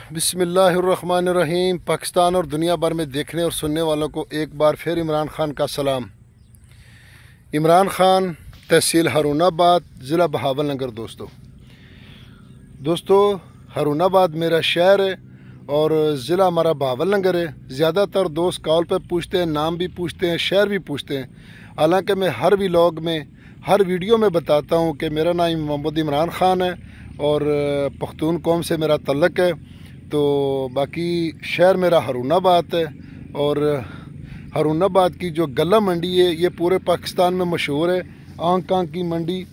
बिस्मिल्लाहिर्रहमानिर्रहीम। पाकिस्तान और दुनिया भर में देखने और सुनने वालों को एक बार फिर इमरान ख़ान का सलाम। इमरान ख़ान, तहसील हारूनाबाद, ज़िला बहावलनगर। दोस्तों हारूनाबाद मेरा शहर है और ज़िला हमारा बहावलनगर है। ज़्यादातर दोस्त कॉल पर पूछते हैं, नाम भी पूछते हैं, शहर भी पूछते हैं। हालांकि मैं हर व्लॉग में, हर वीडियो में बताता हूं कि मेरा नाम मोहम्मद इमरान ख़ान है और पख्तून कौम से मेरा तल्लक है। तो बाकी शहर मेरा हारूनाबाद है और हारूनाबाद की जो गला मंडी है ये पूरे पाकिस्तान में मशहूर है। आंक आंक की मंडी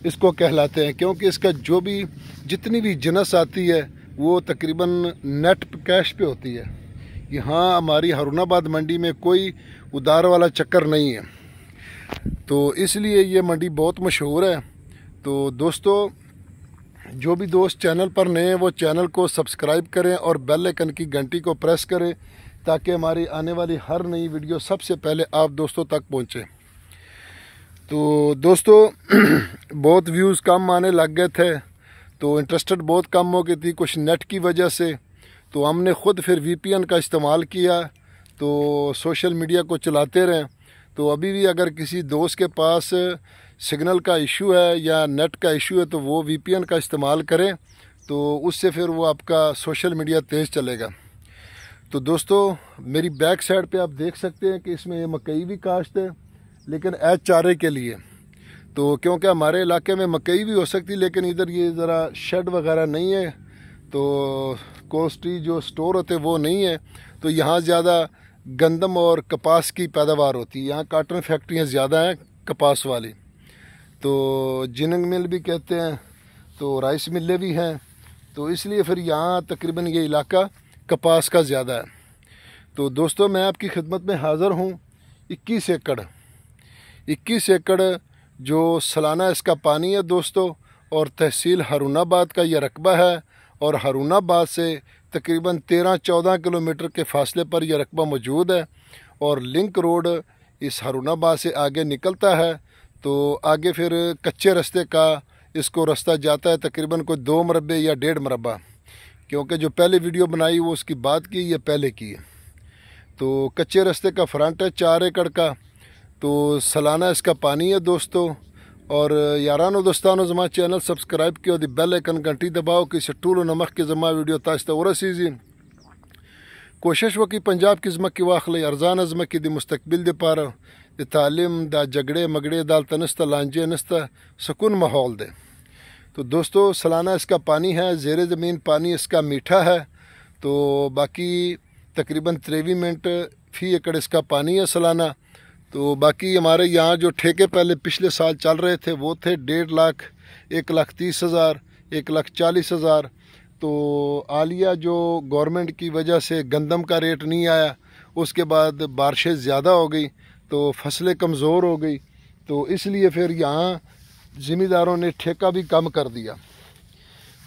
इसको कहलाते हैं, क्योंकि इसका जो भी जितनी भी जिनस आती है वो तकरीबन नेट कैश पे होती है। यहाँ हमारी हारूनाबाद मंडी में कोई उधार वाला चक्कर नहीं है, तो इसलिए ये मंडी बहुत मशहूर है। तो दोस्तों जो भी दोस्त चैनल पर नए हैं वो चैनल को सब्सक्राइब करें और बेल आइकन की घंटी को प्रेस करें ताकि हमारी आने वाली हर नई वीडियो सबसे पहले आप दोस्तों तक पहुंचे। तो दोस्तों बहुत व्यूज़ कम आने लग गए थे, तो इंटरेस्टेड बहुत कम हो गई थी कुछ नेट की वजह से। तो हमने ख़ुद फिर VPN का इस्तेमाल किया, तो सोशल मीडिया को चलाते रहें। तो अभी भी अगर किसी दोस्त के पास सिग्नल का इशू है या नेट का इशू है तो वो VPN का इस्तेमाल करें, तो उससे फिर वो आपका सोशल मीडिया तेज़ चलेगा। तो दोस्तों मेरी बैक साइड पे आप देख सकते हैं कि इसमें ये मकई भी काश्त है, लेकिन एज चारे के लिए। तो क्योंकि हमारे इलाके में मकई भी हो सकती, लेकिन इधर ये ज़रा शेड वगैरह नहीं है, तो कोस्टी जो स्टोर होते वो नहीं है, तो यहाँ ज़्यादा गंदम और कपास की पैदावार होती है। यहाँ काटन फैक्ट्रियाँ ज़्यादा हैं कपास वाली, तो जिनंग मिल भी कहते हैं, तो राइस मिलें भी हैं। तो इसलिए फिर यहाँ तकरीबन ये इलाका कपास का ज़्यादा है। तो दोस्तों मैं आपकी खिदमत में हाज़िर हूँ। 21 एकड़ जो सालाना इसका पानी है दोस्तों, और तहसील हारूनाबाद का ये रकबा है, और हारूनाबाद से तकरीबन 13-14 किलोमीटर के फासले पर यह रकबा मौजूद है। और लिंक रोड इस हारूनाबाद से आगे निकलता है, तो आगे फिर कच्चे रास्ते का इसको रास्ता जाता है तकरीबन कोई 2 मरबे या 1.5 मरबा, क्योंकि जो पहले वीडियो बनाई वो उसकी बात की, ये पहले की है। तो कच्चे रास्ते का फ्रंट है 4 एकड़ का। तो सालाना इसका पानी है दोस्तों। और यारानो दोस्तानो जमा चैनल सब्सक्राइब किया, बेल आइकन घंटी दबाओ कि टूलो नमक के जमा वीडियो ताश्ता और सीजी कोशिश वो कि पंजाब की जमा की वाखले अर्जान अजमा की दी मुस्तकबिल दे पारा द तालीम दा झगड़े मगड़े दाल तनस्ता लांजे नस्ता सुकून माहौल दे। तो दोस्तों सालाना इसका पानी है, ज़ेरे ज़मीन पानी इसका मीठा है। तो बाकी तकरीबन 23 मिनट फी एकड़ इसका पानी है सालाना। तो बाकी हमारे यहाँ जो ठेके पहले पिछले साल चल रहे थे वो थे 1.5 लाख, 1,30,000, 1,40,000। तो आलिया जो गवर्नमेंट की वजह से गंदम का रेट नहीं आया, उसके बाद बारिशें ज़्यादा हो गई तो फसलें कमज़ोर हो गई, तो इसलिए फिर यहाँ ज़मींदारों ने ठेका भी कम कर दिया।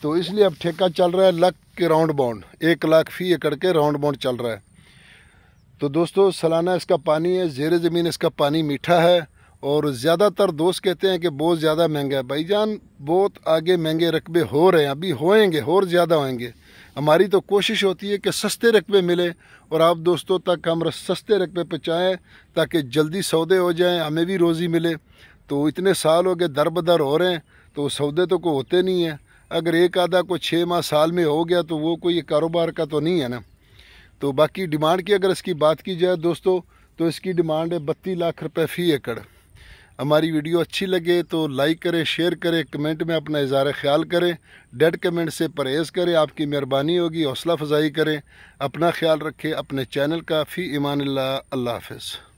तो इसलिए अब ठेका चल रहा है लाख के राउंड बाउंड, 1 लाख फी एकड़ के राउंड बाउंड चल रहा है। तो दोस्तों सालाना इसका पानी है, ज़ेरे ज़मीन इसका पानी मीठा है। और ज़्यादातर दोस्त कहते हैं कि बहुत ज़्यादा महंगा है। भाईजान बहुत आगे महंगे रकबे हो रहे हैं, अभी होएंगे और ज़्यादा होएंगे। हमारी तो कोशिश होती है कि सस्ते रकबे मिले और आप दोस्तों तक हम सस्ते रकबे पहुँचाएँ ताकि जल्दी सौदे हो जाएँ, हमें भी रोज़ी मिले। तो इतने साल हो गए दर बदर हो रहे हैं, तो सौदे तो कोई होते नहीं हैं। अगर एक आधा कोई 6 माह साल में हो गया तो वो कोई कारोबार का तो नहीं है ना। तो बाकी डिमांड की अगर इसकी बात की जाए दोस्तों, तो इसकी डिमांड है 32 लाख रुपए फी एकड़। हमारी वीडियो अच्छी लगे तो लाइक करें, शेयर करें, कमेंट में अपना इज़हार ख्याल करें। डेड कमेंट से परहेज़ करें, आपकी मेहरबानी होगी। हौसला अफजाई करें। अपना ख्याल रखें, अपने चैनल का। फ़ी ईमान अल्लाह। अल्लाह हाफ़िज़।